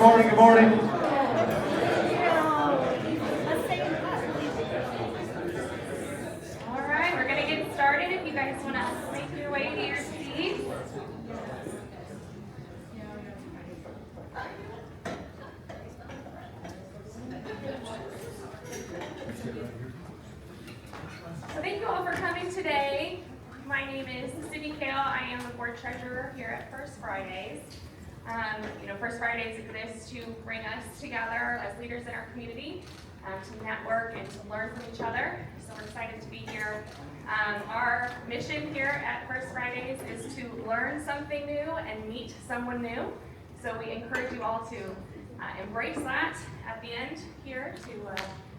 Good morning. All right, we're going to get started. If you guys want to make your way to your seats. So thank you all for coming today. My name is Cindy Kale. I am the board treasurer here at First Fridays. First Fridays exists to bring us together as leaders in our community, to network and to learn from each other. So we're excited to be here. Our mission here at First Fridays is to learn something new and meet someone new. So we encourage you all to embrace that at the end here, to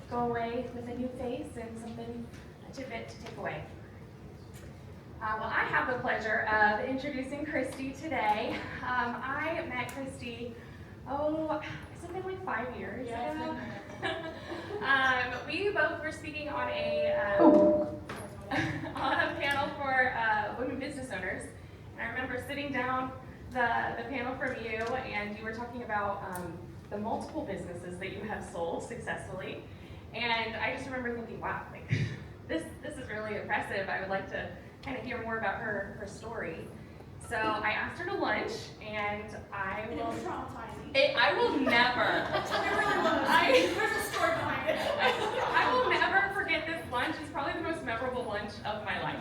go away with a new face and something, a tidbit to take away. Well, I have the pleasure of introducing Christie today. I met Christie, has it been like 5 years ago? We both were speaking on on a panel for women business owners. And I remember sitting down the panel from you, and you were talking about the multiple businesses that you have sold successfully. And I just remember thinking, wow, like this is really impressive. I would like to kind of hear more about her story. So I asked her to lunch, and I will never. It really was. There's a story behind it. I will never forget this lunch. It's probably the most memorable lunch of my life.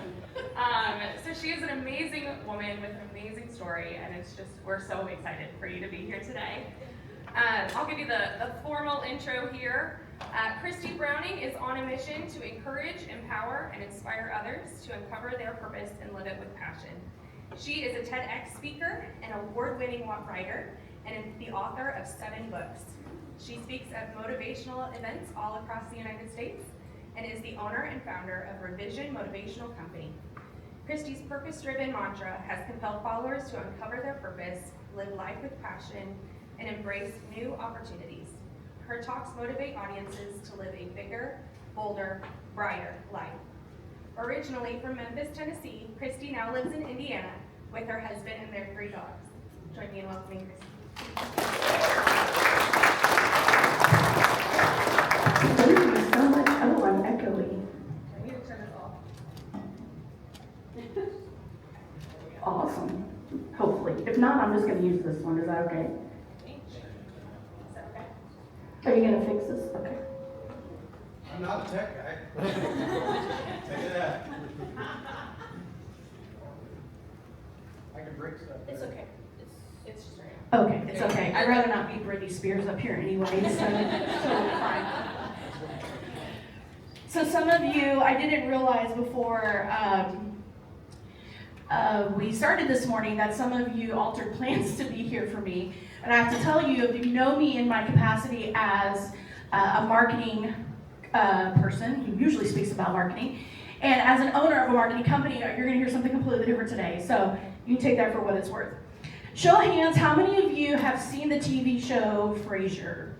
So she is an amazing woman with an amazing story, and we're so excited for you to be here today. I'll give you the formal intro here. Christie Browning is on a mission to encourage, empower, and inspire others to uncover their purpose and live it with passion. She is a TEDx speaker, an award-winning writer, and the author of 7 books. She speaks at motivational events all across the United States and is the owner and founder of reVision Motivational Company. Christie's purpose-driven mantra has compelled followers to uncover their purpose, live life with passion, and embrace new opportunities. Her talks motivate audiences to live a bigger, bolder, brighter life. Originally from Memphis, Tennessee, Christie now lives in Indiana with her husband and their 3 dogs. Join me in welcoming Christie. Thank you so much. Oh, I'm echoey. I need to turn this off. Awesome. Hopefully. If not, I'm just going to use this one. Is that okay? Is that okay? Are you going to fix this? Okay. I'm not a tech guy. Tell you that. I can break stuff. It's okay. It's just right. Okay, it's okay. I'd rather not be Britney Spears up here anyway, so totally fine. So some of you, I didn't realize before we started this morning that some of you altered plans to be here for me. And I have to tell you, if you know me in my capacity as a marketing person who usually speaks about marketing, and as an owner of a marketing company, you're going to hear something completely different today. So you can take that for what it's worth. Show of hands, how many of you have seen the TV show Frasier?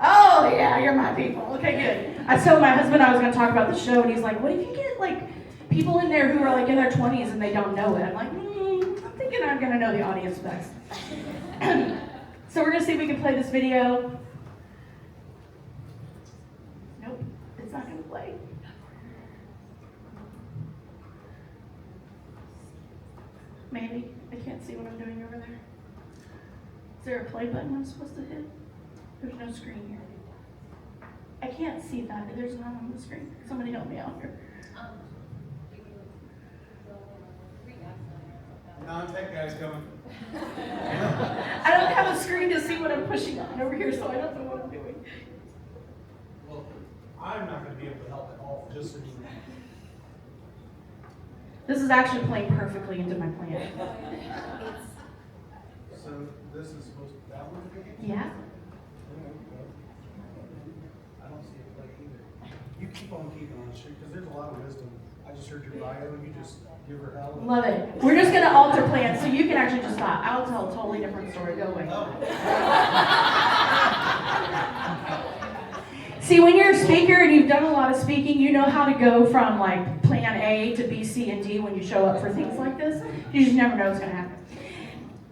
Oh yeah, you're my people. Okay, good. I told my husband I was going to talk about the show, and he's like, what if you get like people in there who are like in their 20s and they don't know it? I'm like, I'm thinking I'm going to know the audience best. So we're going to see if we can play this video. Nope, it's not going to play. Maybe. I can't see what I'm doing over there. Is there a play button I'm supposed to hit? There's no screen here. I can't see that. There's none on the screen. Somebody help me out here. Non-tech guy's coming. I don't have a screen to see what I'm pushing on over here, so I don't know what I'm doing. Well, I'm not going to be able to help at all, just so you know. This is actually playing perfectly into my plan. So this is supposed to, that one? Yeah? I don't see it play either. You keep on keeping on, because there's a lot of wisdom. I just heard your bio, and you just give her hell. Love it. We're just going to alter plans, so you can actually just stop. I'll tell a totally different story. Go away. Oh. See, when you're a speaker and you've done a lot of speaking, you know how to go from like plan A to B, C, and D when you show up for things like this. You just never know what's going to happen.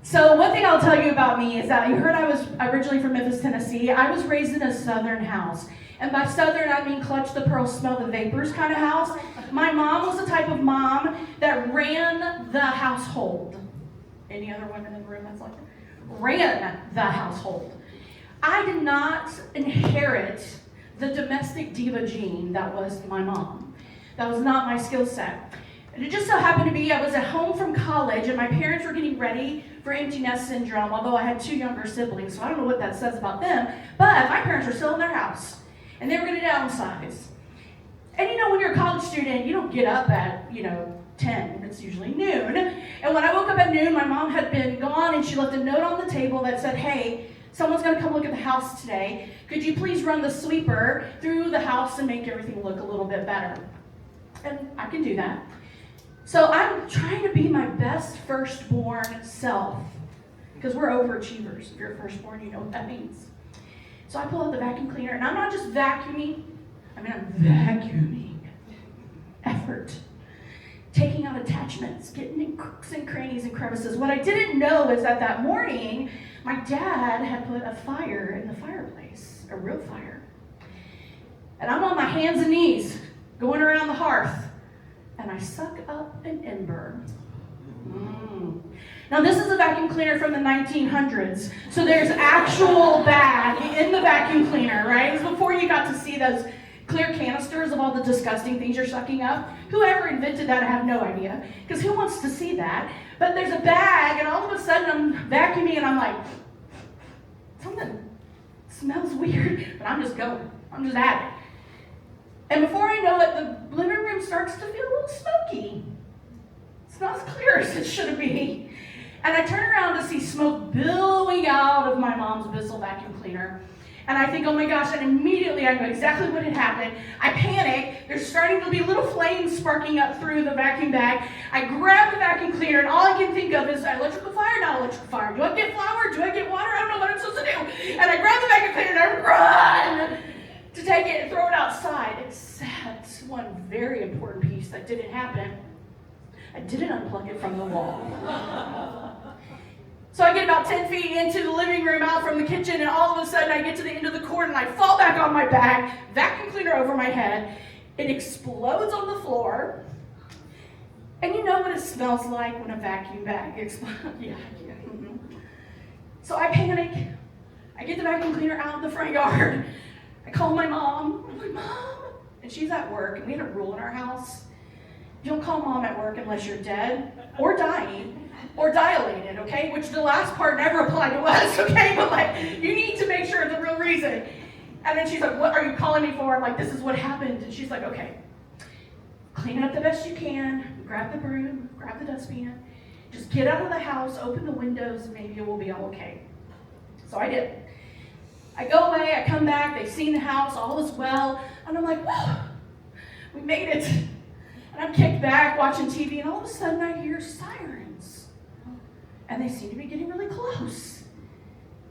So one thing I'll tell you about me is that you heard I was originally from Memphis, Tennessee. I was raised in a southern house. And by southern, I mean clutch the pearls, smell the vapors kind of house. My mom was the type of mom that ran the household. Any other women in the room that's like that? Ran the household. I did not inherit the domestic diva gene that was my mom. That was not my skill set. And it just so happened to be I was at home from college and my parents were getting ready for empty nest syndrome, although I had 2 younger siblings, so I don't know what that says about them, but my parents were still in their house and they were going to downsize. And you know, when you're a college student, you don't get up at, 10, it's usually noon. And when I woke up at noon, my mom had been gone and she left a note on the table that said, hey, someone's going to come look at the house today. Could you please run the sweeper through the house and make everything look a little bit better? And I can do that. So I'm trying to be my best firstborn self, because we're overachievers. If you're a firstborn, you know what that means. So I pull out the vacuum cleaner, and I'm not just vacuuming, I'm vacuuming. Effort. Taking out attachments, getting in crooks and crannies and crevices. What I didn't know is that morning, my dad had put a fire in the fireplace, a real fire. And I'm on my hands and knees, going around the hearth, and I suck up an ember. Now this is a vacuum cleaner from the 1900s, so there's actual bag in the vacuum cleaner, right? It was before you got to see those clear canisters of all the disgusting things you're sucking up. Whoever invented that, I have no idea, because who wants to see that? But there's a bag, and all of a sudden I'm vacuuming, and I'm like, something smells weird, but I'm just going. I'm just at it. And before I know it, the living room starts to feel a little smoky. It's not as clear as it should be. And I turn around to see smoke billowing out of my mom's Bissell vacuum cleaner. And I think, oh my gosh, and immediately I know exactly what had happened. I panic. There's starting to be little flames sparking up through the vacuum bag. I grab the vacuum cleaner, and all I can think of is electrical fire, not electrical fire. Do I get flour? Do I get water? I don't know what I'm supposed to do. And I grab the vacuum cleaner and I run to take it and throw it outside. Except one very important piece that didn't happen. I didn't unplug it from the wall. So I get about 10 feet into the living room out from the kitchen, and all of a sudden I get to the end of the cord and I fall back on my back, vacuum cleaner over my head. It explodes on the floor. And you know what it smells like when a vacuum bag explodes? Yeah. Mm-hmm. So I panic. I get the vacuum cleaner out in the front yard. I call my mom. I'm like, Mom. And she's at work, and we had a rule in our house. You don't call mom at work unless you're dead or dying. Or dilated, okay? Which the last part never applied to us, okay? But you need to make sure it's the real reason. And then she's like, what are you calling me for? I'm like, this is what happened. And she's like, okay, clean it up the best you can, grab the broom, grab the dustpan, just get out of the house, open the windows, and maybe it will be all okay. So I did. I go away, I come back, they've seen the house, all is well, and I'm like, whoa, we made it. And I'm kicked back watching TV, and all of a sudden I hear sirens. And they seem to be getting really close.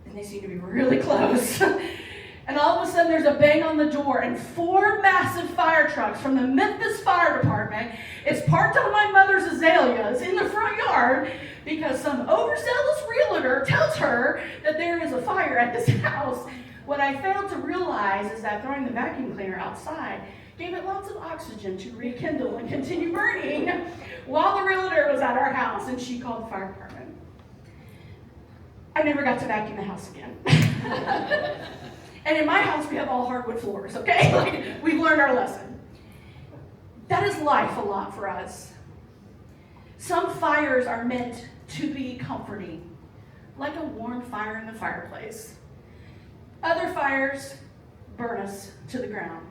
And they seem to be really close. And all of a sudden there's a bang on the door, and 4 massive fire trucks from the Memphis Fire Department is parked on my mother's azaleas in the front yard because some overzealous realtor tells her that there is a fire at this house. What I failed to realize is that throwing the vacuum cleaner outside gave it lots of oxygen to rekindle and continue burning while the realtor was at our house, and she called the fire department. I never got to vacuum the house again. And in my house, we have all hardwood floors, okay? We've learned our lesson. That is life a lot for us. Some fires are meant to be comforting, like a warm fire in the fireplace. Other fires burn us to the ground.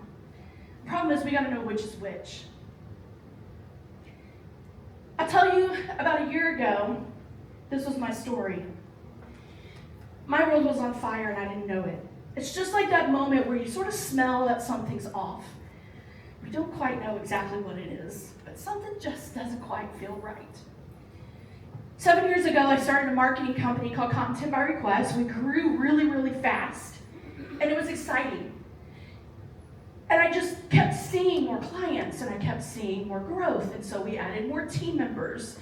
The problem is we gotta know which is which. I'll tell you, about a year ago, this was my story. My world was on fire and I didn't know it. It's just like that moment where you sort of smell that something's off. We don't quite know exactly what it is, but something just doesn't quite feel right. 7 years ago, I started a marketing company called Content by Request. We grew really, really fast, and it was exciting. And I just kept seeing more clients, and I kept seeing more growth, and so we added more team members.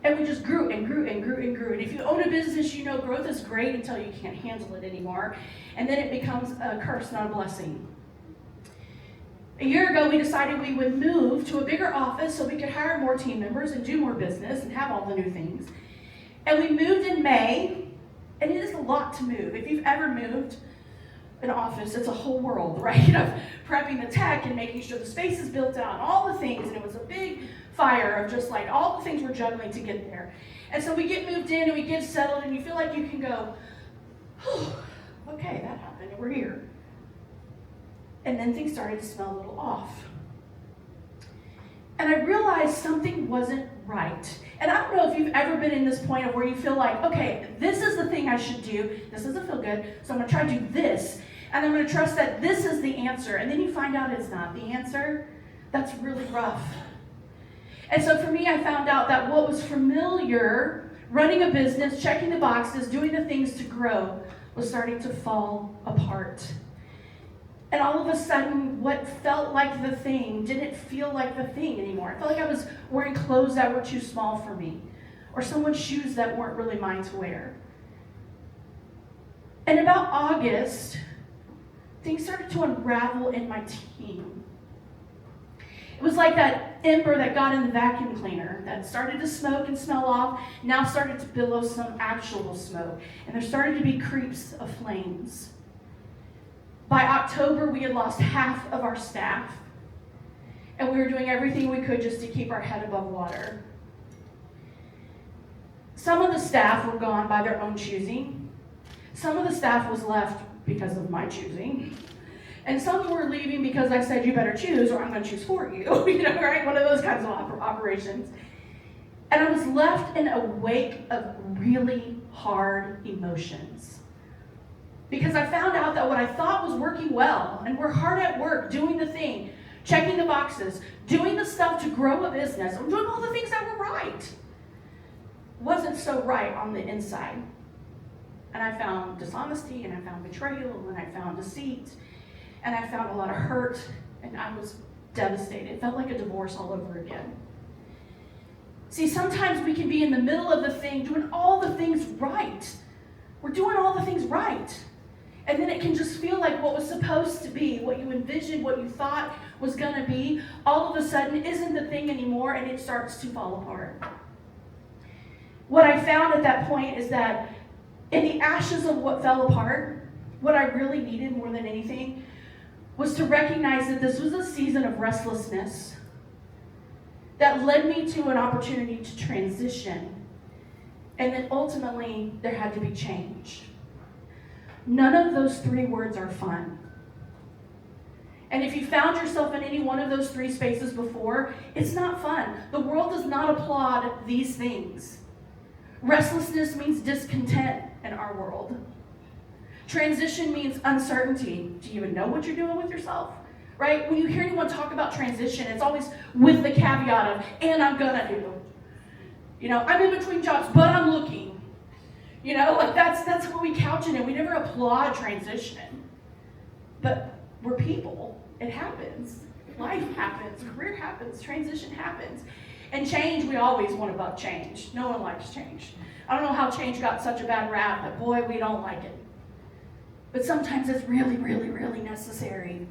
And we just grew and grew and grew and grew. And if you own a business, you know growth is great until you can't handle it anymore. And then it becomes a curse, not a blessing. A year ago, we decided we would move to a bigger office so we could hire more team members and do more business and have all the new things. And we moved in May, and it is a lot to move. If you've ever moved an office, it's a whole world, right? Of prepping the tech and making sure the space is built out and all the things. And it was a big fire of just like all the things we're juggling to get there. And so we get moved in and we get settled and you feel like you can go, oh, okay, that happened and we're here. And then things started to smell a little off. And I realized something wasn't right. And I don't know if you've ever been in this point of where you feel like, okay, this is the thing I should do. This doesn't feel good, so I'm going to try to do this. And I'm going to trust that this is the answer. And then you find out it's not the answer. That's really rough. And so for me, I found out that what was familiar, running a business, checking the boxes, doing the things to grow, was starting to fall apart. And all of a sudden, what felt like the thing didn't feel like the thing anymore. I felt like I was wearing clothes that were too small for me, or someone's shoes that weren't really mine to wear. And about August, things started to unravel in my team. It was like that ember that got in the vacuum cleaner that started to smoke and smell off, now started to billow some actual smoke. And there started to be creeps of flames. By October, we had lost half of our staff, and we were doing everything we could just to keep our head above water. Some of the staff were gone by their own choosing. Some of the staff was left because of my choosing. And some were leaving because I said, you better choose or I'm going to choose for you. Right? One of those kinds of operations. And I was left in a wake of really hard emotions. Because I found out that what I thought was working well, and we're hard at work doing the thing, checking the boxes, doing the stuff to grow a business, and doing all the things that were right, wasn't so right on the inside. And I found dishonesty, and I found betrayal, and I found deceit, and I found a lot of hurt, and I was devastated. It felt like a divorce all over again. See, sometimes we can be in the middle of the thing, doing all the things right. We're doing all the things right. And then it can just feel like what was supposed to be, what you envisioned, what you thought was going to be, all of a sudden isn't the thing anymore, and it starts to fall apart. What I found at that point is that in the ashes of what fell apart, what I really needed more than anything was to recognize that this was a season of restlessness that led me to an opportunity to transition. And then ultimately, there had to be change. None of those three words are fun. And if you found yourself in any one of those three spaces before, it's not fun. The world does not applaud these things. Restlessness means discontent in our world. Transition means uncertainty. Do you even know what you're doing with yourself? Right? When you hear anyone talk about transition, it's always with the caveat of, and I'm gonna do. I'm in between jobs, but I'm looking. That's what we couch it in. We never applaud transition. But we're people. It happens. Life happens. Career happens. Transition happens. And change, we always want to buck change. No one likes change. I don't know how change got such a bad rap, but boy, we don't like it. But sometimes it's really, really, really necessary.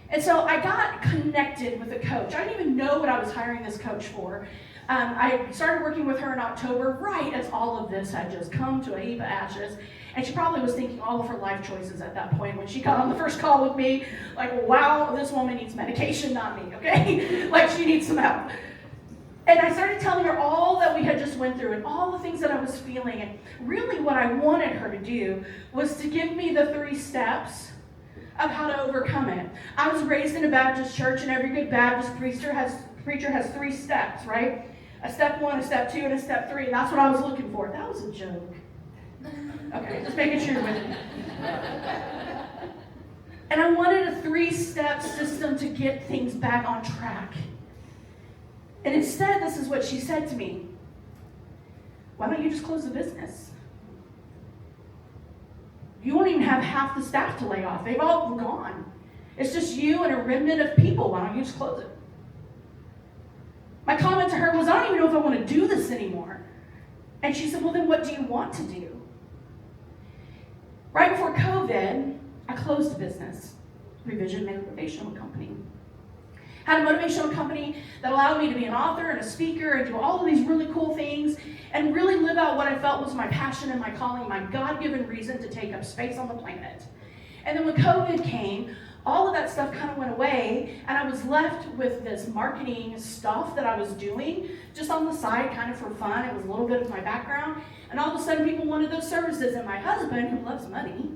And so I got connected with a coach. I didn't even know what I was hiring this coach for. I started working with her in October, right as all of this had just come to a heap of ashes. And she probably was thinking all of her life choices at that point when she got on the first call with me. Like, wow, this woman needs medication, not me, okay? Like, she needs some help. And I started telling her all that we had just went through and all the things that I was feeling. And really what I wanted her to do was to give me the 3 steps of how to overcome it. I was raised in a Baptist church, and every good Baptist preacher has 3 steps, right? A step 1, a step 2, and a step 3. That's what I was looking for. That was a joke. Okay, just making sure you're with me. And I wanted a 3-step system to get things back on track. And instead, this is what she said to me. Why don't you just close the business? You won't even have half the staff to lay off. They've all gone. It's just you and a remnant of people. Why don't you just close it? My comment to her was, I don't even know if I want to do this anymore. And she said, well, then what do you want to do? Right before COVID, I closed a business, reVision Motivational Company. Had a motivational company that allowed me to be an author and a speaker and do all of these really cool things and really live out what I felt was my passion and my calling, my God-given reason to take up space on the planet. And then when COVID came, all of that stuff kind of went away, and I was left with this marketing stuff that I was doing just on the side, kind of for fun. It was a little bit of my background. And all of a sudden, people wanted those services. And my husband, who loves money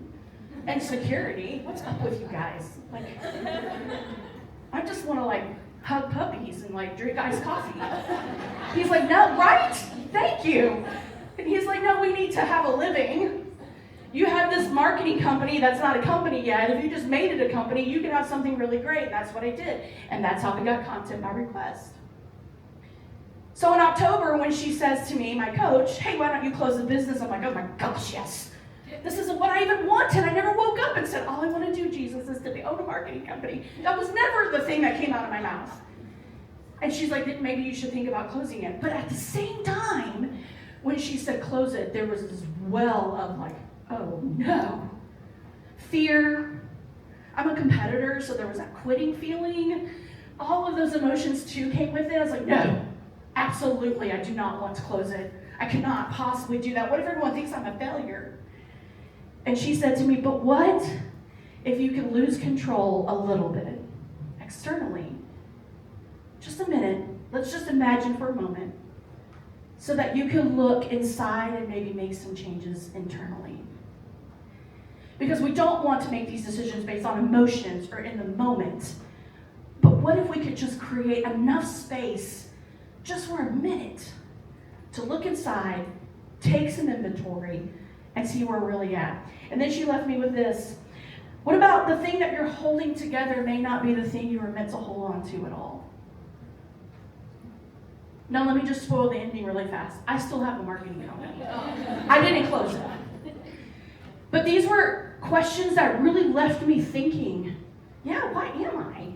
and security, what's up with you guys? Like, I just want to hug puppies and drink iced coffee. He's like, no, right? Thank you. And he's like, no, we need to have a living. You have this marketing company that's not a company yet. If you just made it a company, you could have something really great. And that's what I did. And that's how I got content by request. So in October, when she says to me, my coach, hey, why don't you close the business? I'm like, oh my gosh, yes. This isn't what I even wanted. I never woke up and said, all I want to do, Jesus, is to own a marketing company. That was never the thing that came out of my mouth. And she's like, maybe you should think about closing it. But at the same time, when she said close it, there was this well of oh no. Fear. I'm a competitor, so there was that quitting feeling. All of those emotions too came with it. I was like, no, absolutely, I do not want to close it. I cannot possibly do that. What if everyone thinks I'm a failure? And she said to me, but what if you can lose control a little bit externally? Just a minute. Let's just imagine for a moment so that you can look inside and maybe make some changes internally. Because we don't want to make these decisions based on emotions or in the moment. But what if we could just create enough space just for a minute to look inside, take some inventory, and see where we're really at. And then she left me with this. What about the thing that you're holding together may not be the thing you were meant to hold on to at all? Now let me just spoil the ending really fast. I still have the marketing company. I didn't close it. But these were questions that really left me thinking, yeah, why am I?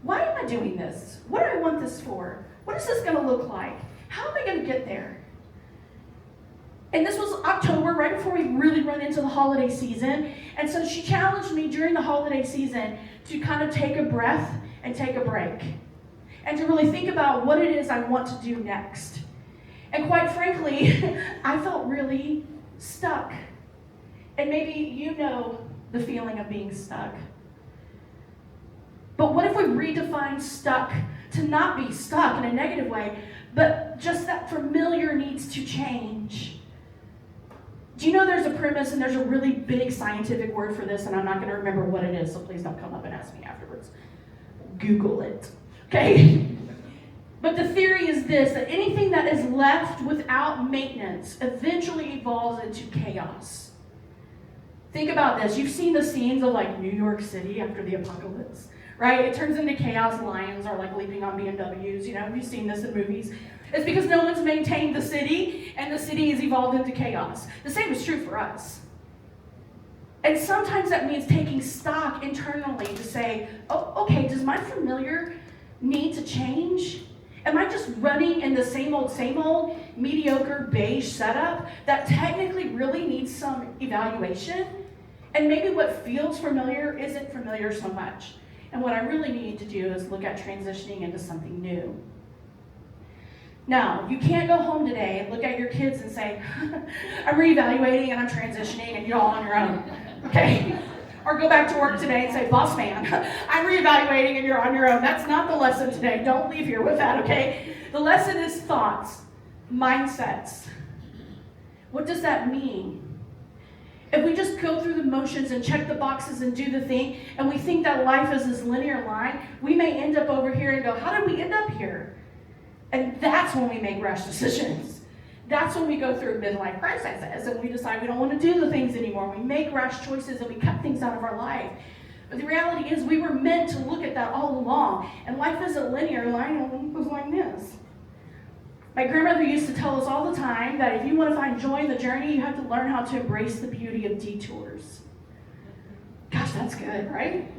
Why am I doing this? What do I want this for? What is this going to look like? How am I going to get there? And this was October, right before we really run into the holiday season. And so she challenged me during the holiday season to kind of take a breath and take a break. And to really think about what it is I want to do next. And quite frankly, I felt really stuck. And maybe you know the feeling of being stuck. But what if we redefine stuck to not be stuck in a negative way, but just that familiar needs to change? Do you know there's a premise and there's a really big scientific word for this, and I'm not going to remember what it is, so please don't come up and ask me afterwards. Google it, okay? But the theory is this, that anything that is left without maintenance eventually evolves into chaos. Think about this. You've seen the scenes of New York City after the apocalypse, right? It turns into chaos. Lions are leaping on BMWs. You've seen this in movies. It's because no one's maintained the city, and the city has evolved into chaos. The same is true for us. And sometimes that means taking stock internally to say, oh, okay, does my familiar need to change? Am I just running in the same old, mediocre beige setup that technically really needs some evaluation? And maybe what feels familiar isn't familiar so much. And what I really need to do is look at transitioning into something new. Now, you can't go home today and look at your kids and say, I'm reevaluating and I'm transitioning and you're all on your own, okay? Or go back to work today and say, boss man, I'm reevaluating and you're on your own. That's not the lesson today. Don't leave here with that, okay? The lesson is thoughts, mindsets. What does that mean? If we just go through the motions and check the boxes and do the thing, and we think that life is this linear line, we may end up over here and go, how did we end up here? And that's when we make rash decisions. That's when we go through midlife crises and we decide we don't want to do the things anymore. We make rash choices and we cut things out of our life. But the reality is we were meant to look at that all along. And life isn't linear. Life was like this. My grandmother used to tell us all the time that if you want to find joy in the journey, you have to learn how to embrace the beauty of detours. Gosh, that's good, right?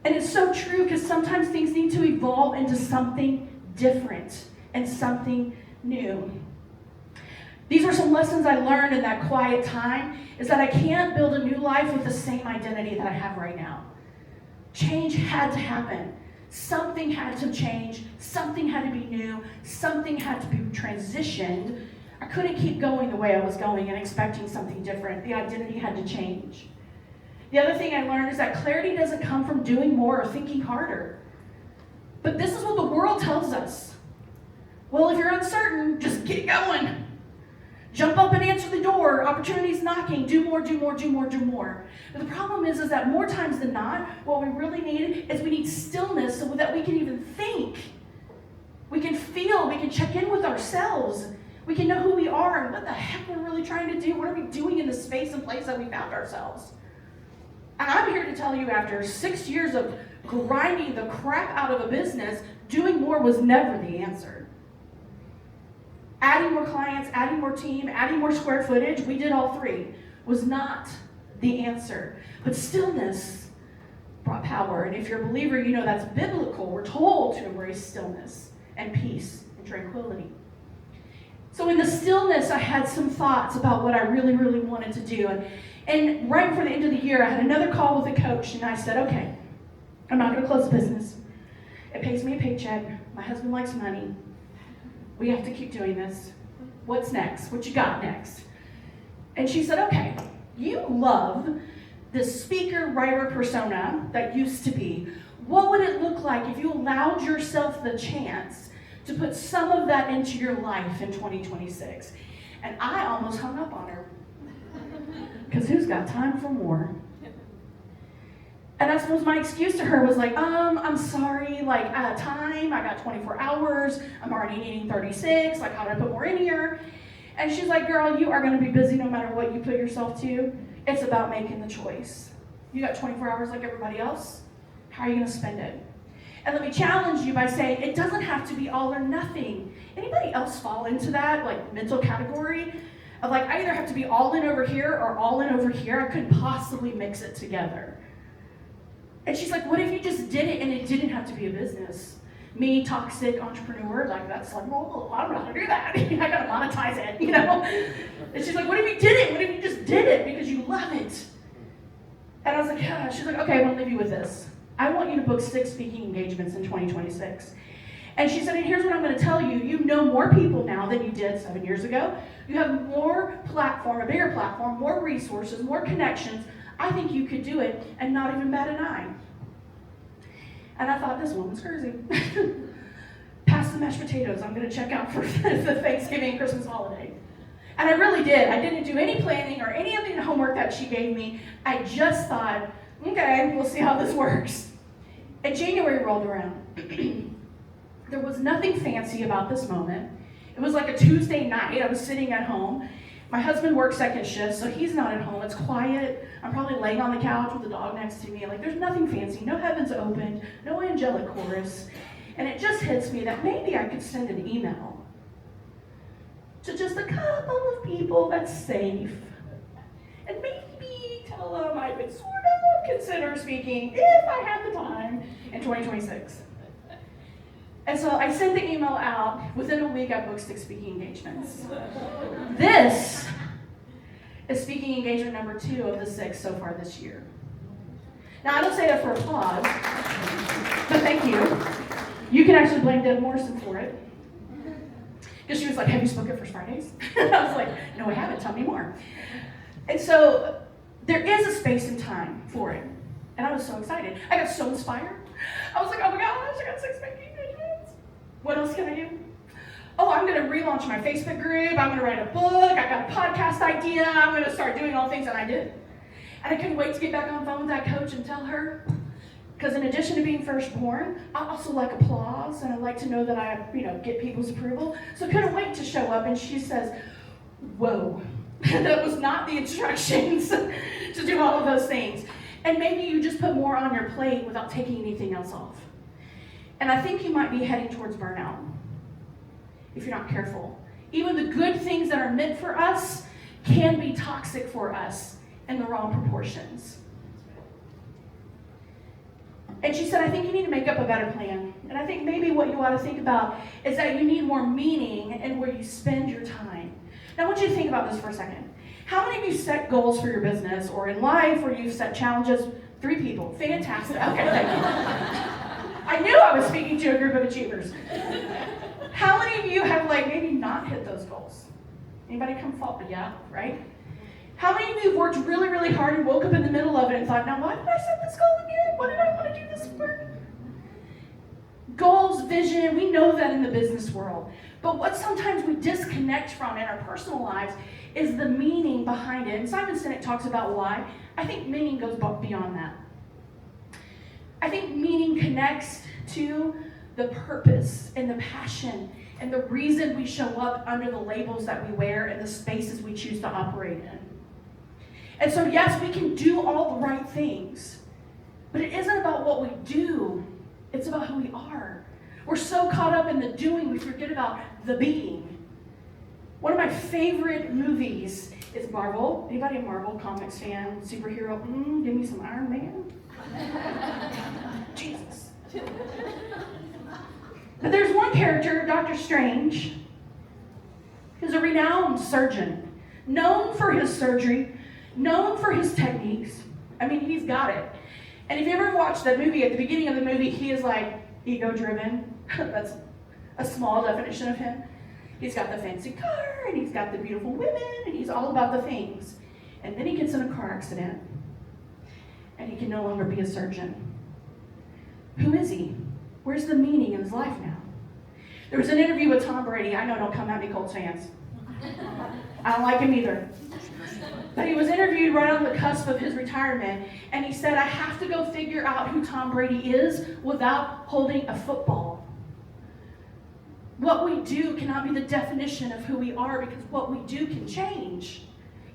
And it's so true because sometimes things need to evolve into something different and something new. These are some lessons I learned in that quiet time, is that I can't build a new life with the same identity that I have right now. Change had to happen. Something had to change. Something had to be new. Something had to be transitioned. I couldn't keep going the way I was going and expecting something different. The identity had to change. The other thing I learned is that clarity doesn't come from doing more or thinking harder. But this is what the world tells us. Well, if you're uncertain, just get going. Jump up and answer the door. Opportunities knocking. Do more, do more, do more, do more. But the problem is that more times than not, what we really need is we need stillness so that we can even think. We can feel. We can check in with ourselves. We can know who we are and what the heck we're really trying to do. What are we doing in the space and place that we found ourselves? And I'm here to tell you, after 6 years of grinding the crap out of a business, doing more was never the answer. Adding more clients, adding more team, adding more square footage, we did all three, was not the answer. But stillness brought power. And if you're a believer, you know that's biblical. We're told to embrace stillness and peace and tranquility. So in the stillness, I had some thoughts about what I really, really wanted to do. And right before the end of the year, I had another call with a coach, and I said, okay, I'm not going to close the business. It pays me a paycheck. My husband likes money. We have to keep doing this. What's next? What you got next? And she said, okay, you love this speaker, writer persona that used to be. What would it look like if you allowed yourself the chance to put some of that into your life in 2026? And I almost hung up on her. Because who's got time for more? And I suppose my excuse to her was like, I'm sorry, like, out of time, I got 24 hours, I'm already needing 36, like, how do I put more in here? And she's like, girl, you are gonna be busy no matter what you put yourself to. It's about making the choice. You got 24 hours like everybody else. How are you gonna spend it? And let me challenge you by saying, it doesn't have to be all or nothing. Anybody else fall into that, like, mental category? Of like, I either have to be all in over here or all in over here. I couldn't possibly mix it together. And she's like, what if you just did it and it didn't have to be a business? Me, toxic entrepreneur, like that's like, well, I don't know how to do that. I gotta monetize it, you know? And she's like, what if you did it? What if you just did it because you love it? And I was like, yeah. She's like, okay, I want to leave you with this. I want you to book 6 speaking engagements in 2026. And she said, and here's what I'm going to tell you. You know more people now than you did 7 years ago. You have more platform, a bigger platform, more resources, more connections. I think you could do it and not even bat an eye. And I thought, this woman's crazy. Pass the mashed potatoes. I'm going to check out for the Thanksgiving and Christmas holiday. And I really did. I didn't do any planning or any of the homework that she gave me. I just thought, okay, we'll see how this works. And January rolled around. There was nothing fancy about this moment. It was like a Tuesday night. I was sitting at home. My husband works second shift, so he's not at home. It's quiet. I'm probably laying on the couch with the dog next to me. Like, there's nothing fancy. No heavens opened. No angelic chorus. And it just hits me that maybe I could send an email to just a couple of people that's safe. And maybe tell them I would sort of consider speaking if I had the time in 2026. And so I sent the email out. Within a week, I booked 6 speaking engagements. This is speaking engagement number 2 of the 6 so far this year. Now, I don't say that for applause, but thank you. You can actually blame Deb Morrison for it. Because she was like, have you spoken for Fridays? I was like, no, I haven't. Tell me more. And so there is a space and time for it. And I was so excited. I got so inspired. I was like, oh my gosh, I got 6 speaking engagements. What else can I do? Oh, I'm going to relaunch my Facebook group. I'm going to write a book. I got a podcast idea. I'm going to start doing all things that I did. And I couldn't wait to get back on the phone with that coach and tell her. Because in addition to being firstborn, I also like applause, and I like to know that I, get people's approval. So I couldn't wait to show up, and she says, whoa, that was not the instructions to do all of those things. And maybe you just put more on your plate without taking anything else off. And I think you might be heading towards burnout if you're not careful. Even the good things that are meant for us can be toxic for us in the wrong proportions. And she said, I think you need to make up a better plan. And I think maybe what you ought to think about is that you need more meaning in where you spend your time. Now I want you to think about this for a second. How many of you set goals for your business or in life, or you've set challenges? 3 people. Fantastic. Okay, thank you. I knew I was speaking to a group of achievers. How many of you have maybe not hit those goals? Anybody come forward? Yeah, right? How many of you have worked really, really hard and woke up in the middle of it and thought, now why did I set this goal again? What did I want to do this for? Goals, vision, we know that in the business world. But what sometimes we disconnect from in our personal lives is the meaning behind it. And Simon Sinek talks about why. I think meaning goes beyond that. I think meaning connects to the purpose and the passion and the reason we show up under the labels that we wear and the spaces we choose to operate in. And so yes, we can do all the right things, but it isn't about what we do, it's about who we are. We're so caught up in the doing, we forget about the being. One of my favorite movies is Marvel. Anybody a Marvel Comics fan? Superhero? Give me some Iron Man. Jesus. But there's one character, Dr. Strange, who's a renowned surgeon, known for his surgery, known for his techniques. I mean, he's got it. And if you ever watched that movie, at the beginning of the movie, he is ego-driven. That's a small definition of him. He's got the fancy car, and he's got the beautiful women, and he's all about the things. And then he gets in a car accident, and he can no longer be a surgeon. Who is he? Where's the meaning in his life now? There was an interview with Tom Brady. I know, don't come at me, Colts fans. I don't like him either. But he was interviewed right on the cusp of his retirement, and he said, I have to go figure out who Tom Brady is without holding a football. What we do cannot be the definition of who we are, because what we do can change,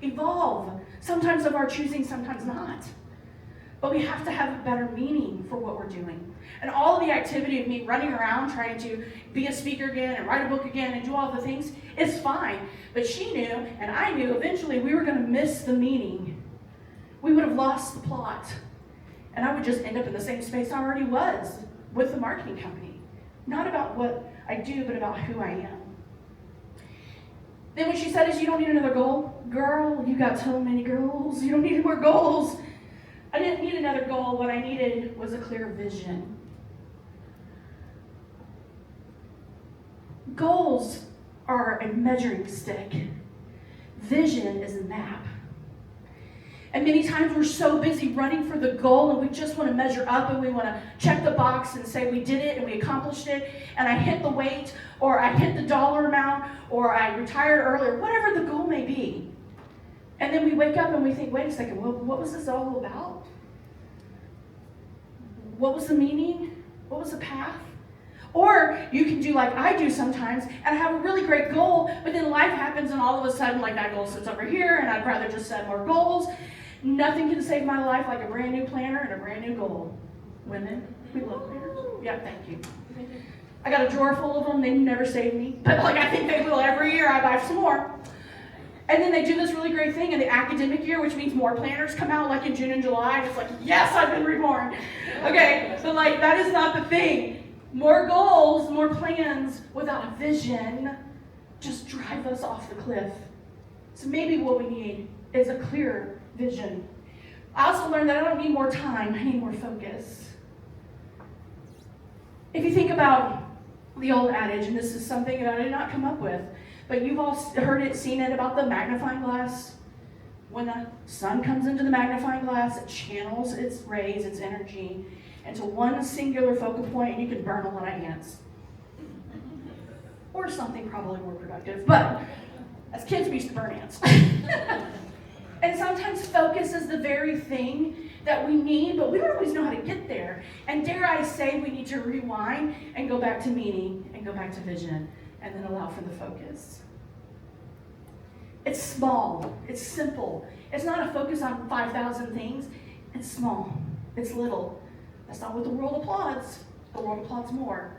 evolve, sometimes of our choosing, sometimes not. But we have to have a better meaning for what we're doing. And all of the activity of me running around trying to be a speaker again and write a book again and do all the things is fine. But she knew, and I knew, eventually we were going to miss the meaning. We would have lost the plot. And I would just end up in the same space I already was with the marketing company. Not about what I do, but about who I am. Then when she said, you don't need another goal. Girl, you got so many goals. You don't need more goals. I didn't need another goal. What I needed was a clear vision. Goals are a measuring stick. Vision is a map. And many times we're so busy running for the goal, and we just want to measure up, and we want to check the box and say we did it and we accomplished it, and I hit the weight, or I hit the dollar amount, or I retired earlier, whatever the goal may be. And then we wake up and we think, wait a second, what was this all about? What was the meaning? What was the path? Or you can do like I do sometimes and have a really great goal, but then life happens and all of a sudden that goal sits over here and I'd rather just set more goals. Nothing can save my life like a brand new planner and a brand new goal. Women, we love planners. Yeah, thank you. I got a drawer full of them. They never save me, but I think they will every year. I buy some more. And then they do this really great thing in the academic year, which means more planners come out in June and July. And it's yes, I've been reborn. Okay, so that is not the thing. More goals, more plans without a vision just drive us off the cliff. So maybe what we need is a clear vision. I also learned that I don't need more time, I need more focus. If you think about the old adage, and this is something that I did not come up with, but you've all heard it, seen it about the magnifying glass. When the sun comes into the magnifying glass, it channels its rays, its energy, into one singular focal point, and you can burn a lot of ants. Or something probably more productive, but as kids we used to burn ants. And sometimes focus is the very thing that we need, but we don't always know how to get there. And dare I say, we need to rewind and go back to meaning and go back to vision and then allow for the focus. It's small, it's simple. It's not a focus on 5,000 things. It's small, it's little. That's not what the world applauds. The world applauds more.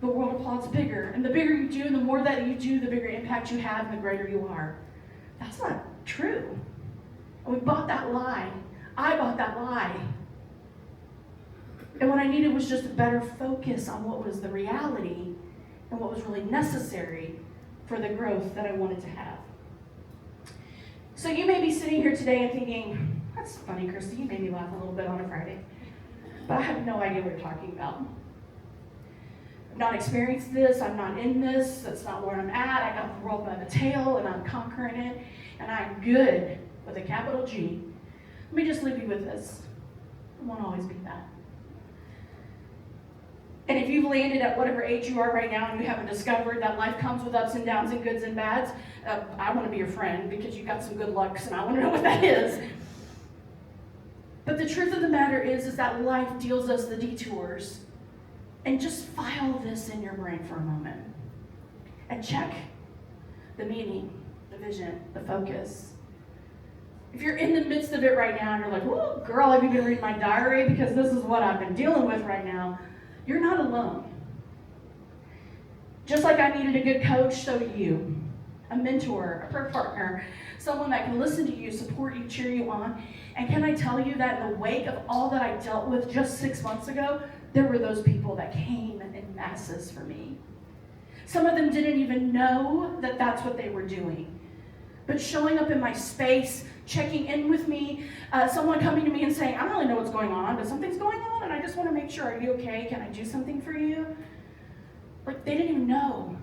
The world applauds bigger. And the bigger you do, and the more that you do, the bigger impact you have and the greater you are. That's not true. And we bought that lie. I bought that lie. And what I needed was just a better focus on what was the reality and what was really necessary for the growth that I wanted to have. So you may be sitting here today and thinking, that's funny, Christy, you made me laugh a little bit on a Friday. But I have no idea what you're talking about. I've not experienced this, I'm not in this, that's not where I'm at, I got the world by the tail and I'm conquering it, and I'm good with a capital G. Let me just leave you with this. It won't always be that. And if you've landed at whatever age you are right now and you haven't discovered that life comes with ups and downs and goods and bads, I want to be your friend because you've got some good lucks and I want to know what that is. But the truth of the matter is that life deals us the detours. And just file this in your brain for a moment. And check the meaning, the vision, the focus. If you're in the midst of it right now and you're like, "Whoa, girl, have you been reading my diary? Because this is what I've been dealing with right now." You're not alone. Just like I needed a good coach, so do you. A mentor, a prayer partner, someone that can listen to you, support you, cheer you on. And can I tell you that in the wake of all that I dealt with just 6 months ago, there were those people that came in masses for me. Some of them didn't even know that that's what they were doing. But showing up in my space, checking in with me, someone coming to me and saying, "I don't really know what's going on, but something's going on, and I just want to make sure, are you okay? Can I do something for you?" Like, they didn't even know.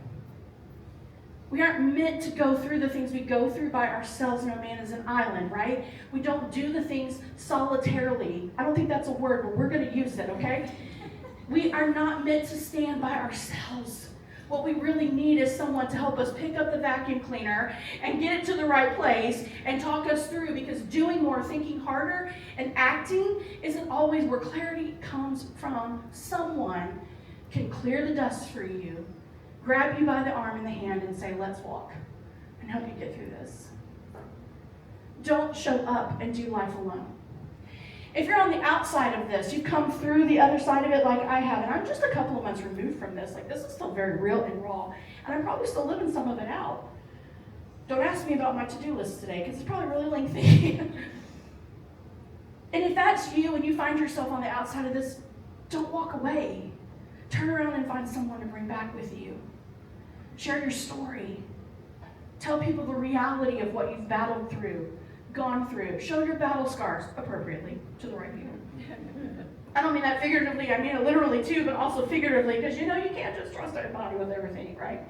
We aren't meant to go through the things we go through by ourselves. No man is an island, right? We don't do the things solitarily. I don't think that's a word, but we're going to use it, okay? We are not meant to stand by ourselves. What we really need is someone to help us pick up the vacuum cleaner and get it to the right place and talk us through, because doing more, thinking harder, and acting isn't always where clarity comes from. Someone can clear the dust for you, grab you by the arm and the hand and say, "Let's walk," and help you get through this. Don't show up and do life alone. If you're on the outside of this, you've come through the other side of it like I have, and I'm just a couple of months removed from this. Like, this is still very real and raw, and I'm probably still living some of it out. Don't ask me about my to-do list today, because it's probably really lengthy. And if that's you and you find yourself on the outside of this, don't walk away. Turn around and find someone to bring back with you. Share your story. Tell people the reality of what you've battled through, gone through. Show your battle scars appropriately to the right people. I don't mean that figuratively, I mean it literally too, but also figuratively, because you can't just trust everybody with everything, right?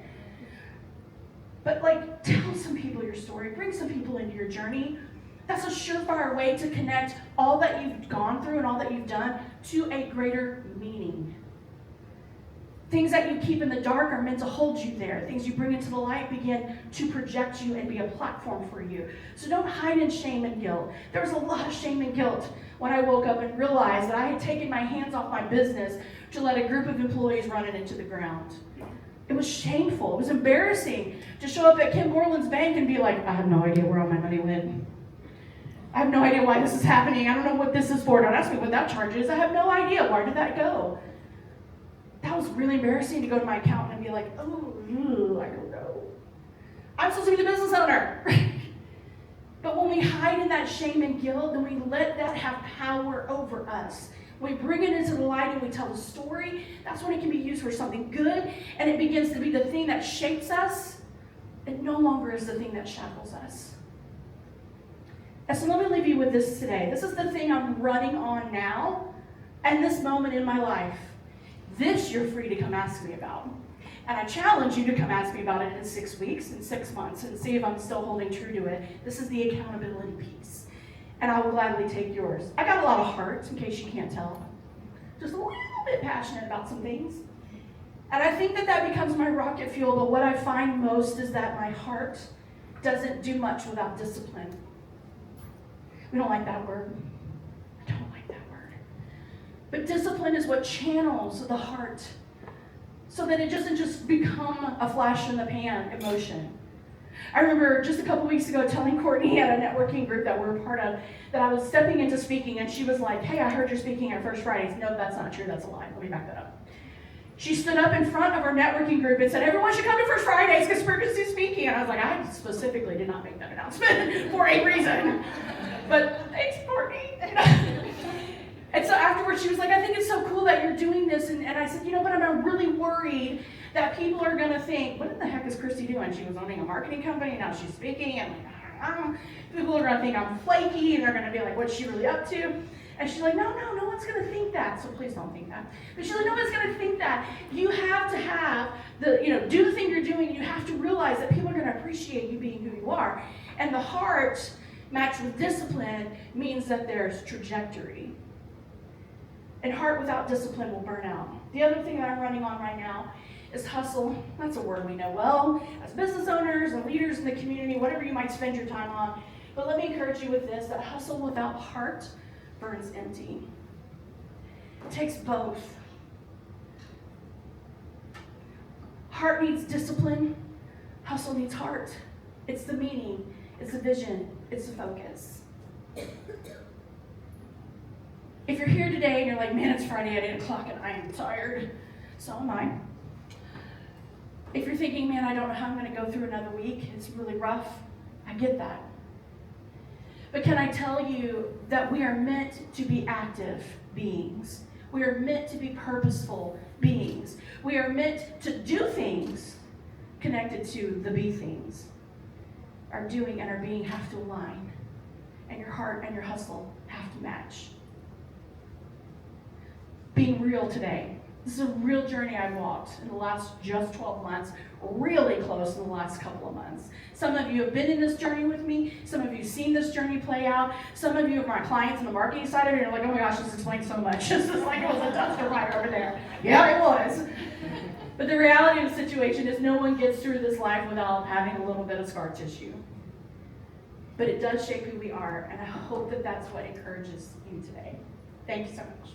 But tell some people your story, bring some people into your journey. That's a surefire way to connect all that you've gone through and all that you've done to a greater meaning. Things that you keep in the dark are meant to hold you there. Things you bring into the light begin to project you and be a platform for you. So don't hide in shame and guilt. There was a lot of shame and guilt when I woke up and realized that I had taken my hands off my business to let a group of employees run it into the ground. It was shameful. It was embarrassing to show up at Kim Borland's bank and be like, "I have no idea where all my money went. I have no idea why this is happening. I don't know what this is for. Don't ask me what that charge is. I have no idea. Where did that go?" That was really embarrassing to go to my accountant and be like, "Oh, I don't know. I'm supposed to be the business owner." But when we hide in that shame and guilt, then we let that have power over us. When we bring it into the light and we tell the story, that's when it can be used for something good, and it begins to be the thing that shapes us. It no longer is the thing that shackles us. And so let me leave you with this today. This is the thing I'm running on now, and this moment in my life. This you're free to come ask me about. And I challenge you to come ask me about it in 6 weeks, in 6 months, and see if I'm still holding true to it. This is the accountability piece. And I will gladly take yours. I got a lot of heart, in case you can't tell. Just a little bit passionate about some things. And I think that becomes my rocket fuel, but what I find most is that my heart doesn't do much without discipline. We don't like that word. I don't like that word. But discipline is what channels the heart so that it doesn't just become a flash in the pan emotion. I remember just a couple weeks ago telling Courtney at a networking group that we're a part of that I was stepping into speaking, and she was like, "Hey, I heard you're speaking at First Fridays." No, that's not true. That's a lie. Let me back that up. She stood up in front of our networking group and said, "Everyone should come to First Fridays because Christie's speaking." And I was like, I specifically did not make that announcement for a reason. But thanks, Courtney. And so afterwards, she was like, "I think it's so cool think, what in the heck is Christie doing? She was owning a marketing company, now she's speaking, and people are gonna think I'm flaky, and they're gonna be like, what's she really up to? And she's like, no one's gonna think that, so please don't think that. But she's like, no one's gonna think that. You have to have do the thing you're doing, and you have to realize that people are gonna appreciate you being who you are. And the heart matched with discipline means that there's trajectory. And heart without discipline will burn out. The other thing that I'm running on right now is hustle. That's a word we know well as business owners and leaders in the community, whatever you might spend your time on. But let me encourage you with this, that hustle without heart burns empty. It takes both. Heart needs discipline. Hustle needs heart. It's the meaning. It's the vision. It's the focus. If you're here today and you're like, man, it's Friday at 8 o'clock and I am tired, so am I. If you're thinking, man, I don't know how I'm going to go through another week, it's really rough, I get that. But can I tell you that we are meant to be active beings? We are meant to be purposeful beings. We are meant to do things connected to the be things. Our doing and our being have to align, and your heart and your hustle have to match. Being real today. This is a real journey I walked in the last just 12 months, really close in the last couple of months. Some of you have been in this journey with me. Some of you have seen this journey play out. Some of you are my clients on the marketing side of it, and you're like, oh my gosh, this explains so much. This is like it was a dumpster fire over there. Yeah, it was. But the reality of the situation is no one gets through this life without having a little bit of scar tissue. But it does shape who we are, and I hope that that's what encourages you today. Thank you so much.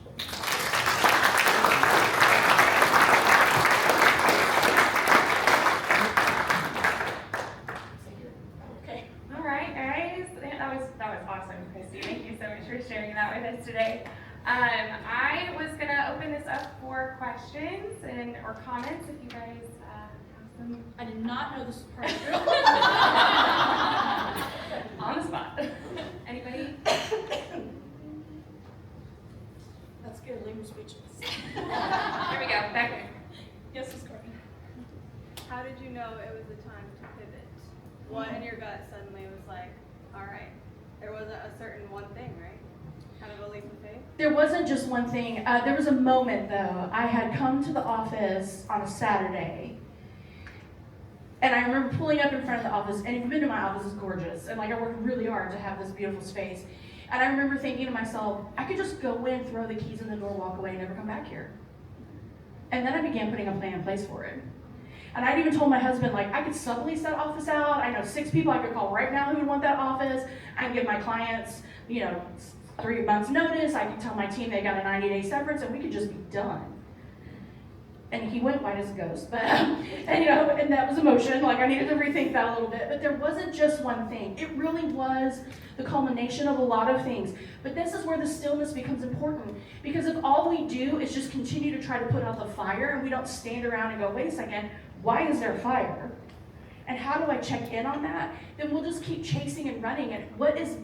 Okay. All right, guys. That was awesome, Christy. Thank you so much for sharing that with us today. I was gonna open this up for questions or comments if you guys have some. I did not know this was part of it. On the spot. Anybody? That's good, leave me speechless. Here we go. Back there. Yes, Miss Courtney. How did you know it was the time to pivot? What in your gut suddenly was like, all right, there wasn't a certain one thing, right? Kind of a leap of faith? There wasn't just one thing. There was a moment, though. I had come to the office on a Saturday, and I remember pulling up in front of the office, and if you've been to my office, it's gorgeous, and I worked really hard to have this beautiful space. And I remember thinking to myself, I could just go in, throw the keys in the door, walk away, and never come back here. And then I began putting a plan in place for it. And I'd even told my husband, I could sublease that office out. I know 6 people I could call right now who would want that office. I can give my clients, 3 months notice. I could tell my team they got a 90-day severance, and we could just be done. And he went white as a ghost, but and that was emotion. I needed to rethink that a little bit. But there wasn't just one thing. It really was the culmination of a lot of things. But this is where the stillness becomes important, because if all we do is just continue to try to put out the fire, and we don't stand around and go, wait a second, why is there fire? And how do I check in on that? Then we'll just keep chasing and running. And what is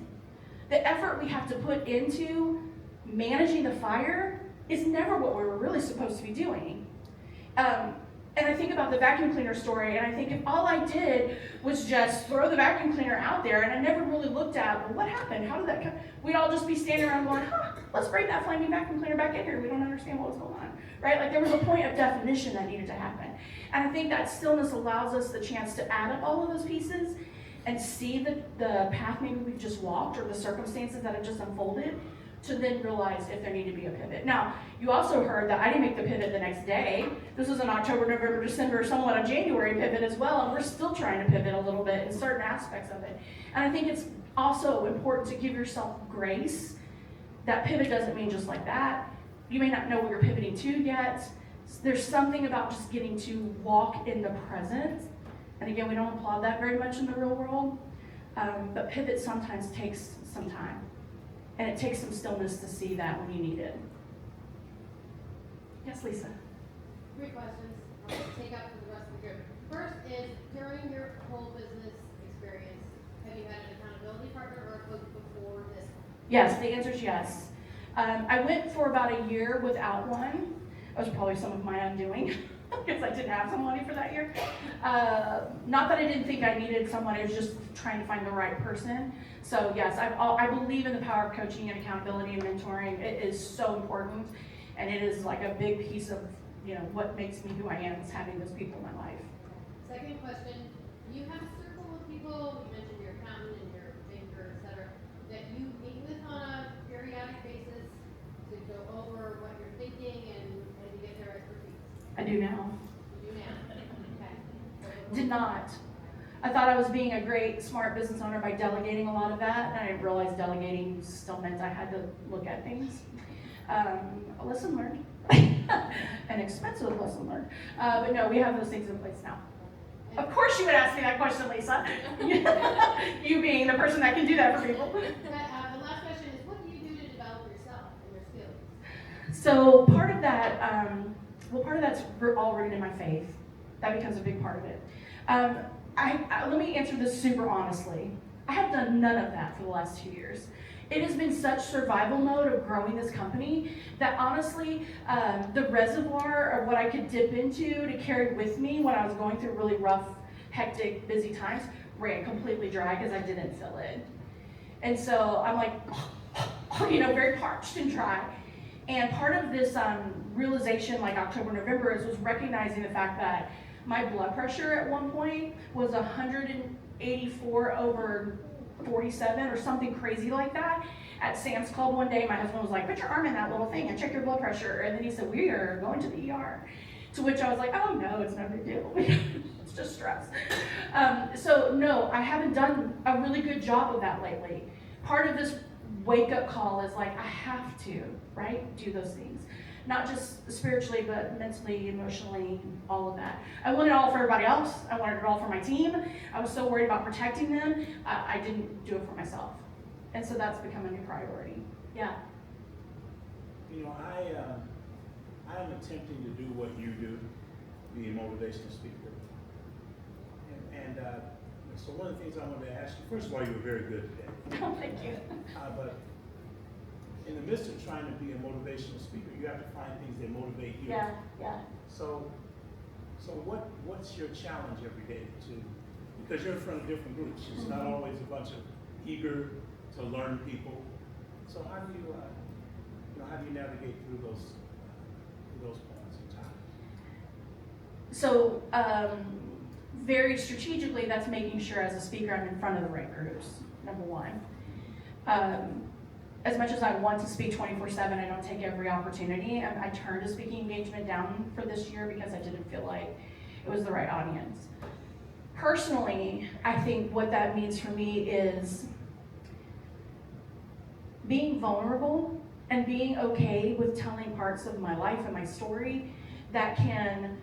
the effort we have to put into managing the fire is never what we were really supposed to be doing. And I think about the vacuum cleaner story, and I think if all I did was just throw the vacuum cleaner out there, and I never really looked at, well, what happened? How did that come? We'd all just be standing around going, let's bring that flaming vacuum cleaner back in here. We don't understand what was going on, right? There was a point of definition that needed to happen. And I think that stillness allows us the chance to add up all of those pieces and see the path maybe we've just walked, or the circumstances that have just unfolded, to then realize if there needed to be a pivot. Now, you also heard that I didn't make the pivot the next day. This was an October, November, December, somewhat a January pivot as well, and we're still trying to pivot a little bit in certain aspects of it. And I think it's also important to give yourself grace. That pivot doesn't mean just like that. You may not know what you're pivoting to yet. There's something about just getting to walk in the present. And again, we don't applaud that very much in the real world, but pivot sometimes takes some time. And it takes some stillness to see that when you need it. Yes, Lisa? 3 questions I'll take up for the rest of the group. First is, during your whole business experience, have you had an accountability partner or a coach before this one? Yes, the answer is yes. I went for about a year without one. That was probably some of my undoing. because I didn't have some money for that year. Not that I didn't think I needed someone, I was just trying to find the right person. So yes, I believe in the power of coaching and accountability and mentoring. It is so important, and it is like a big piece of what makes me who I am, is having those people in my life. Second question, you have a circle of people, you mentioned your accountant and your banker, et cetera, that you meet with on a periodic basis to go over what you're thinking and to get their expertise. I do now. You do now. Okay. Did not. I thought I was being a great, smart business owner by delegating a lot of that, and I didn't realize delegating still meant I had to look at things. A lesson learned. An expensive lesson learned. But no, we have those things in place now. Of course you would ask me that question, Lisa. You being the person that can do that for people. The last question is, what do you do to develop yourself and your skills? So part of that, part of that's all rooted in my faith. That becomes a big part of it. Let me answer this super honestly. I have done none of that for the last 2 years. It has been such survival mode of growing this company that honestly, the reservoir of what I could dip into to carry with me when I was going through really rough, hectic, busy times ran completely dry because I didn't fill it. And so I'm like, very parched and dry. And part of this realization, like October, November, was recognizing the fact that my blood pressure at one point was 184 over 47 or something crazy like that. At Sam's Club one day, my husband was like, put your arm in that little thing and check your blood pressure. And then he said, we are going to the ER. To which I was like, oh no, it's no big deal. It's just stress. So no, I haven't done a really good job of that lately. Part of this wake up call is like, I have to, right, do those things. Not just spiritually, but mentally, emotionally, all of that. I wanted it all for everybody else. I wanted it all for my team. I was so worried about protecting them. I didn't do it for myself. And so that's become a new priority. Yeah. I am attempting to do what you do, be a motivational speaker. And so one of the things I wanted to ask you, first of all, you were very good today. Oh, thank you. But in the midst of trying to be a motivational speaker, you have to find things that motivate you. Yeah, yeah. So what's your challenge every day because you're in front of different groups. It's not always a bunch of eager to learn people. So how do you navigate through those points in time? So very strategically, that's making sure as a speaker I'm in front of the right groups, number one. As much as I want to speak 24/7, I don't take every opportunity. I turned a speaking engagement down for this year because I didn't feel like it was the right audience. Personally, I think what that means for me is being vulnerable and being okay with telling parts of my life and my story that can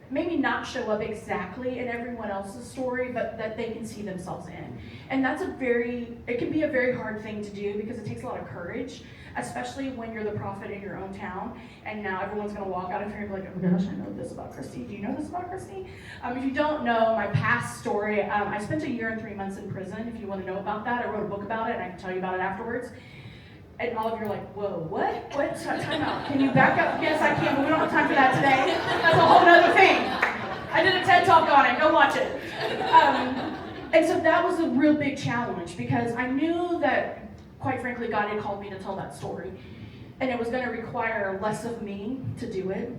maybe not show up exactly in everyone else's story, but that they can see themselves in. And that's it can be a very hard thing to do because it takes a lot of courage, especially when you're the prophet in your own town, and now everyone's gonna walk out of here and be like, oh gosh, I know this about Christie. Do you know this about Christie? If you don't know my past story, I spent 1 year and 3 months in prison. If you wanna know about that, I wrote a book about it, and I can tell you about it afterwards. And all of you are like, whoa, what? Time out. Can you back up? Yes, I can, but we don't have time for that today. That's a whole other thing. I did a TED Talk on it. Go watch it. And so that was a real big challenge because I knew that, quite frankly, God had called me to tell that story. And it was going to require less of me to do it.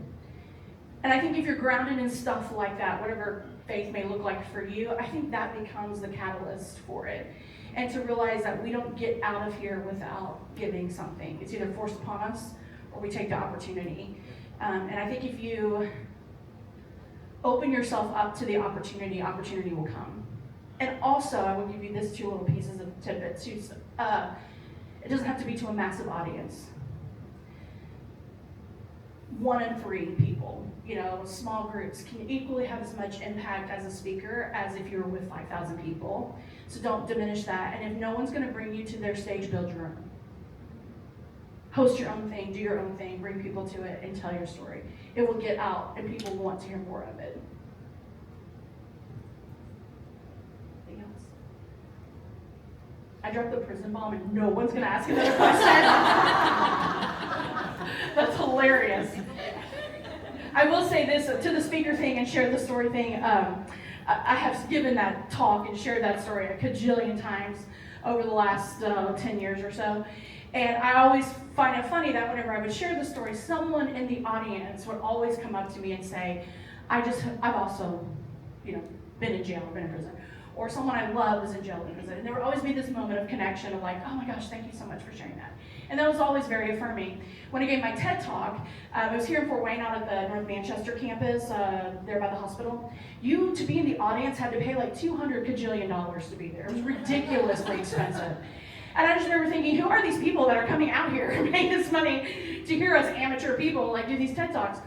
And I think if you're grounded in stuff like that, whatever faith may look like for you, I think that becomes the catalyst for it. And to realize that we don't get out of here without giving something. It's either forced upon us or we take the opportunity. And I think if you open yourself up to the opportunity will come. And also, I will give you these 2 little pieces of tidbits. It doesn't have to be to a massive audience. 1 in 3 people, small groups can equally have as much impact as a speaker as if you were with 5,000 people. So don't diminish that. And if no one's going to bring you to their stage, build your own. Host your own thing, do your own thing, bring people to it, and tell your story. It will get out, and people will want to hear more of it. Anything else? I dropped the prison bomb, and no one's going to ask another question. That's hilarious. I will say this to the speaker thing and share the story thing. I have given that talk and shared that story a cajillion times over the last 10 years or so. And I always find it funny that whenever I would share the story, someone in the audience would always come up to me and say, I've also, been in jail or been in prison. Or someone I love is in jail or in prison. And there would always be this moment of connection of like, oh my gosh, thank you so much for sharing that. And that was always very affirming. When I gave my TED Talk, I was here in Fort Wayne out at the North Manchester campus, there by the hospital. You, to be in the audience, had to pay like $200 kajillion to be there. It was ridiculously expensive. And I just remember thinking, who are these people that are coming out here and paying this money to hear us amateur people like do these TED Talks?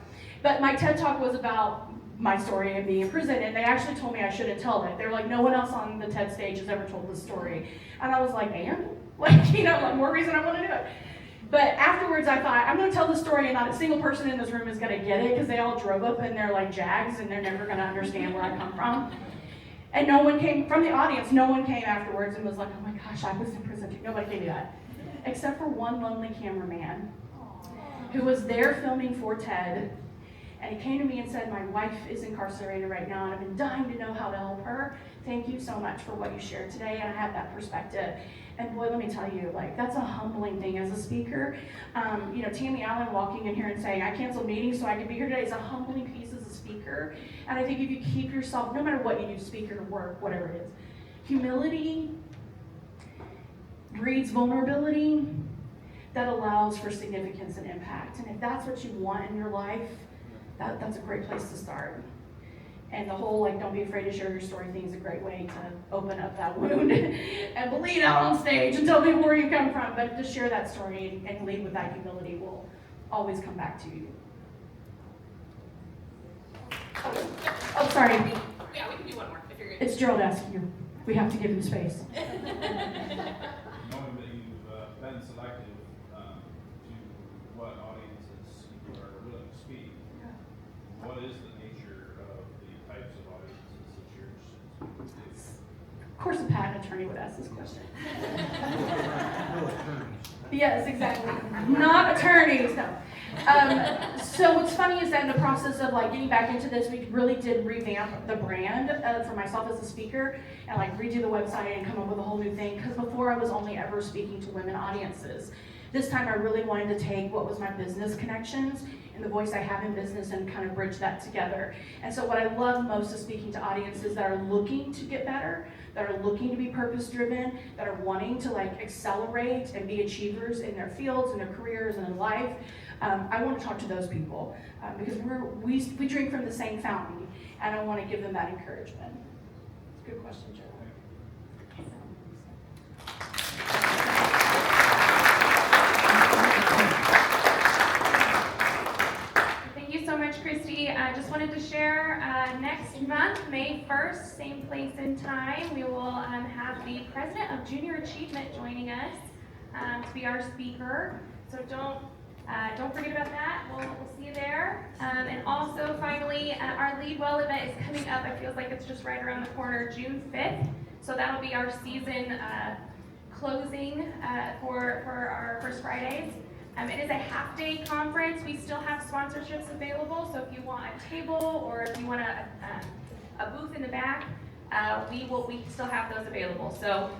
But my TED Talk was about my story of being in prison, and they actually told me I shouldn't tell it. They were like, no one else on the TED stage has ever told this story. And I was like, and? Like more reason I want to do it. But afterwards I thought, I'm gonna tell the story and not a single person in this room is gonna get it, because they all drove up in their like Jags and they're never gonna understand where I come from. And no one came, from the audience, no one came afterwards and was like, oh my gosh, I was in prison too. Nobody gave me that. Except for one lonely cameraman who was there filming for TED. And he came to me and said, my wife is incarcerated right now and I've been dying to know how to help her. Thank you so much for what you shared today. And I have that perspective. And boy, let me tell you, like, that's a humbling thing as a speaker. Tammy Allen walking in here and saying, I canceled meetings so I could be here today is a humbling piece as a speaker. And I think if you keep yourself, no matter what you do, speaker, work, whatever it is, humility breeds vulnerability that allows for significance and impact. And if that's what you want in your life, that's a great place to start. And the whole, like, don't be afraid to share your story thing is a great way to open up that wound and bleed out on stage and tell people where you come from. But to share that story and lead with that humility will always come back to you. Oh, sorry. Yeah, we can do one more if you're good. It's Gerald asking you. We have to give him space. Knowing that you've been selective to what audiences you are willing to speak, what is the nature of the types of audiences that you're speaking to? Of course, a patent attorney would ask this question. No attorneys. Yes, exactly. Not attorneys, no. So what's funny is that in the process of like getting back into this, we really did revamp the brand for myself as a speaker and like redo the website and come up with a whole new thing. Because before I was only ever speaking to women audiences. This time I really wanted to take what was my business connections and the voice I have in business and kind of bridge that together. And so what I love most is speaking to audiences that are looking to get better, that are looking to be purpose-driven, that are wanting to like accelerate and be achievers in their fields, in their careers, and in life. I want to talk to those people because we drink from the same fountain, and I want to give them that encouragement. It's a good question, Joe. Thank you so much, Christy. I just wanted to share next month, May 1st, same place and time, we will have the president of Junior Achievement joining us to be our speaker. So don't forget about that. We'll see you there. And also, finally, our Lead Well event is coming up. It feels like it's just right around the corner, June 5th. So that'll be our season closing for our First Fridays. It is a half-day conference. We still have sponsorships available, so if you want a table or if you want a booth in the back, we still have those available. So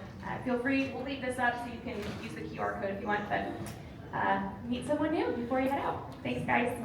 feel free, we'll leave this up so you can use the QR code if you want, but meet someone new before you head out. Thanks, guys.